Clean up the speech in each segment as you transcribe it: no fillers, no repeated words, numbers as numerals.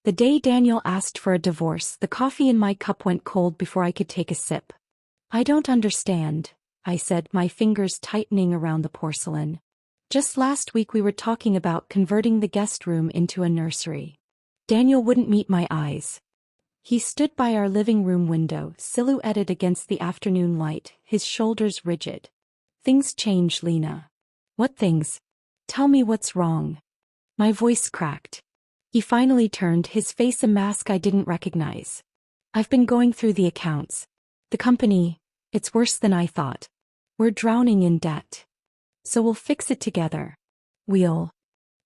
The day Daniel asked for a divorce, the coffee in my cup went cold before I could take a sip. "I don't understand," I said, my fingers tightening around the porcelain. "Just last week we were talking about converting the guest room into a nursery." Daniel wouldn't meet my eyes. He stood by our living room window, silhouetted against the afternoon light, his shoulders rigid. "Things change, Lena." "What things? Tell me what's wrong." My voice cracked. He finally turned, his face a mask I didn't recognize. "I've been going through the accounts. The company, it's worse than I thought. We're drowning in debt. So we'll fix it together." "We'll?"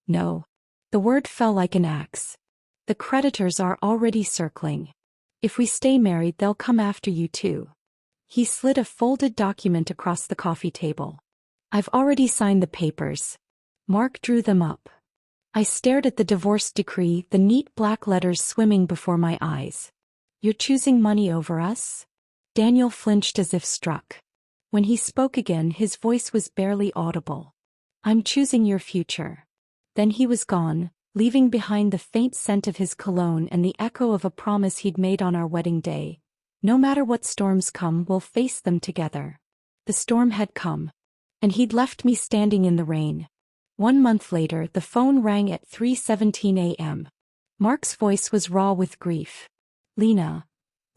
"No." The word fell like an axe. "The creditors are already circling. If we stay married, they'll come after you too." He slid a folded document across the coffee table. "I've already signed the papers." Mark drew them up. I stared at the divorce decree, the neat black letters swimming before my eyes. "You're choosing money over us?" Daniel flinched as if struck. When he spoke again, his voice was barely audible. "I'm choosing your future." Then he was gone, leaving behind the faint scent of his cologne and the echo of a promise he'd made on our wedding day. "No matter what storms come, we'll face them together." The storm had come. And he'd left me standing in the rain. 1 month later, the phone rang at 3:17 a.m. Mark's voice was raw with grief. "Lena,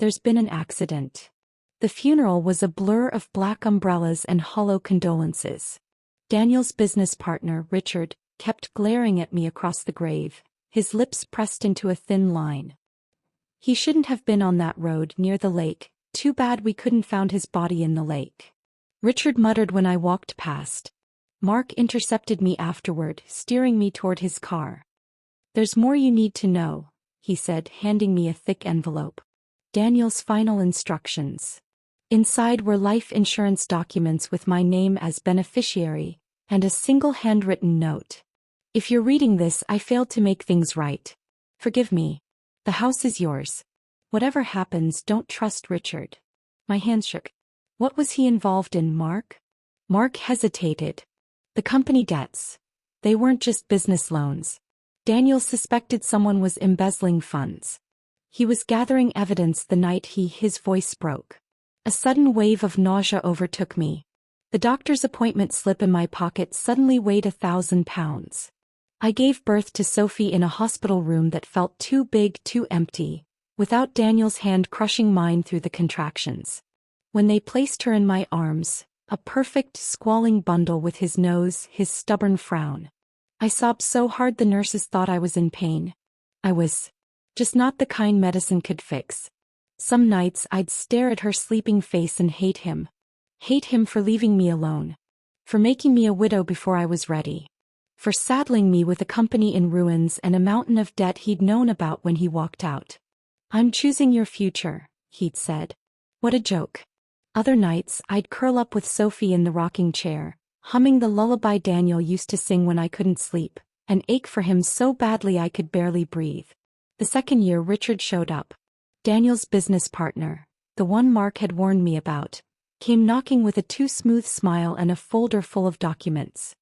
there's been an accident." The funeral was a blur of black umbrellas and hollow condolences. Daniel's business partner, Richard, kept glaring at me across the grave, his lips pressed into a thin line. "He shouldn't have been on that road near the lake. Too bad we couldn't found his body in the lake." Richard muttered when I walked past. Mark intercepted me afterward, steering me toward his car. "There's more you need to know," he said, handing me a thick envelope. Daniel's final instructions. Inside were life insurance documents with my name as beneficiary, and a single handwritten note. "If you're reading this, I failed to make things right. Forgive me. The house is yours. Whatever happens, don't trust Richard." My hands shook. "What was he involved in, Mark?" Mark hesitated. "The company debts. They weren't just business loans. Daniel suspected someone was embezzling funds. He was gathering evidence the night his voice broke." A sudden wave of nausea overtook me. The doctor's appointment slip in my pocket suddenly weighed 1,000 pounds. I gave birth to Sophie in a hospital room that felt too big, too empty, without Daniel's hand crushing mine through the contractions. When they placed her in my arms, a perfect, squalling bundle with his nose, his stubborn frown, I sobbed so hard the nurses thought I was in pain. I was. Just not the kind medicine could fix. Some nights I'd stare at her sleeping face and hate him. Hate him for leaving me alone. For making me a widow before I was ready. For saddling me with a company in ruins and a mountain of debt he'd known about when he walked out. "I'm choosing your future," he'd said. What a joke. Other nights, I'd curl up with Sophie in the rocking chair, humming the lullaby Daniel used to sing when I couldn't sleep, and ache for him so badly I could barely breathe. The second year Richard showed up. Daniel's business partner, the one Mark had warned me about, came knocking with a too smooth smile and a folder full of documents.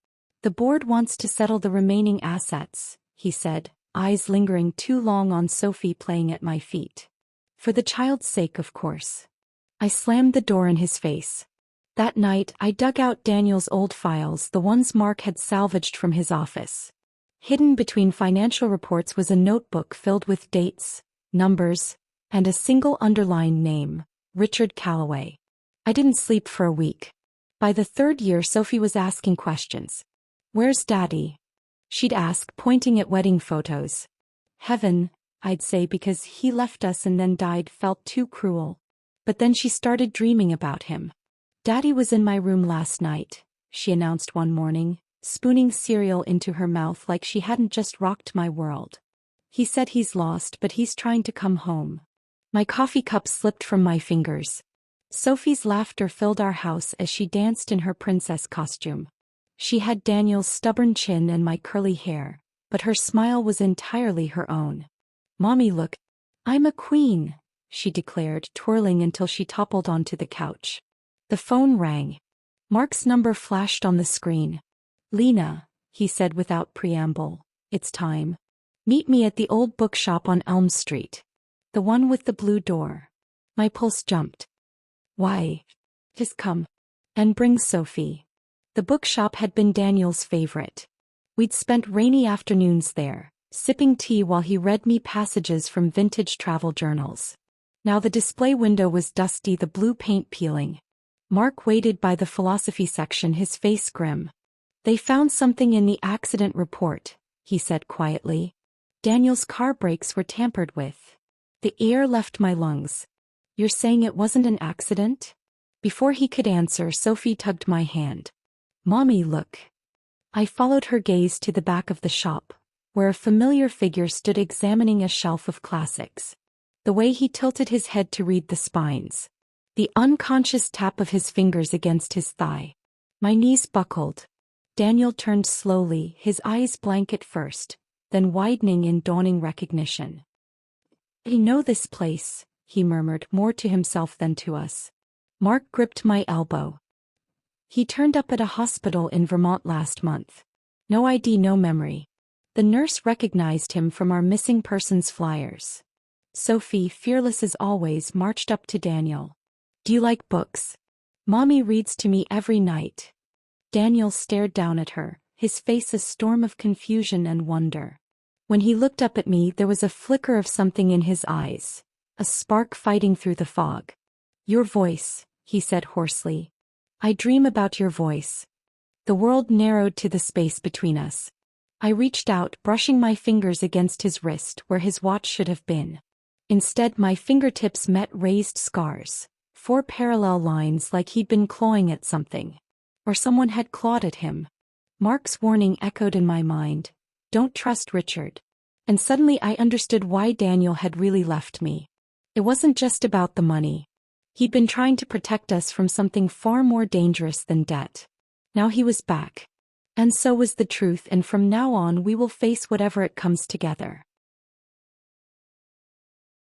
"The board wants to settle the remaining assets," he said, eyes lingering too long on Sophie playing at my feet. "For the child's sake, of course." I slammed the door in his face. That night, I dug out Daniel's old files, the ones Mark had salvaged from his office. Hidden between financial reports was a notebook filled with dates, numbers, and a single underlined name, Richard Calloway. I didn't sleep for a week. By the third year, Sophie was asking questions. "Where's Daddy?" she'd ask, pointing at wedding photos. "Heaven," I'd say, because he left us and then died felt too cruel. But then she started dreaming about him. "Daddy was in my room last night," she announced one morning, spooning cereal into her mouth like she hadn't just rocked my world. "He said he's lost, but he's trying to come home." My coffee cup slipped from my fingers. Sophie's laughter filled our house as she danced in her princess costume. She had Daniel's stubborn chin and my curly hair, but her smile was entirely her own. "Mommy, look. I'm a queen," she declared, twirling until she toppled onto the couch. The phone rang. Mark's number flashed on the screen. "Lena," he said without preamble, "it's time." Meet me at the old bookshop on Elm Street. The one with the blue door. My pulse jumped. Why? Just come. And bring Sophie. The bookshop had been Daniel's favorite. We'd spent rainy afternoons there, sipping tea while he read me passages from vintage travel journals. Now the display window was dusty, the blue paint peeling. Mark waited by the philosophy section, his face grim. They found something in the accident report, he said quietly. Daniel's car brakes were tampered with. The air left my lungs. You're saying it wasn't an accident? Before he could answer, Sophie tugged my hand. Mommy, look. I followed her gaze to the back of the shop, where a familiar figure stood examining a shelf of classics. The way he tilted his head to read the spines. The unconscious tap of his fingers against his thigh. My knees buckled. Daniel turned slowly, his eyes blank at first, then widening in dawning recognition. I know this place, he murmured, more to himself than to us. Mark gripped my elbow. He turned up at a hospital in Vermont last month. No ID, no memory. The nurse recognized him from our missing persons flyers. Sophie, fearless as always, marched up to Daniel. Do you like books? Mommy reads to me every night. Daniel stared down at her, his face a storm of confusion and wonder. When he looked up at me, there was a flicker of something in his eyes, a spark fighting through the fog. Your voice, he said hoarsely. I dream about your voice. The world narrowed to the space between us. I reached out, brushing my fingers against his wrist where his watch should have been. Instead, my fingertips met raised scars, 4 parallel lines, like he'd been clawing at something. Or someone had clawed at him. Mark's warning echoed in my mind. Don't trust Richard. And suddenly I understood why Daniel had really left me. It wasn't just about the money. He'd been trying to protect us from something far more dangerous than debt. Now he was back. And so was the truth, and from now on we will face whatever it comes together.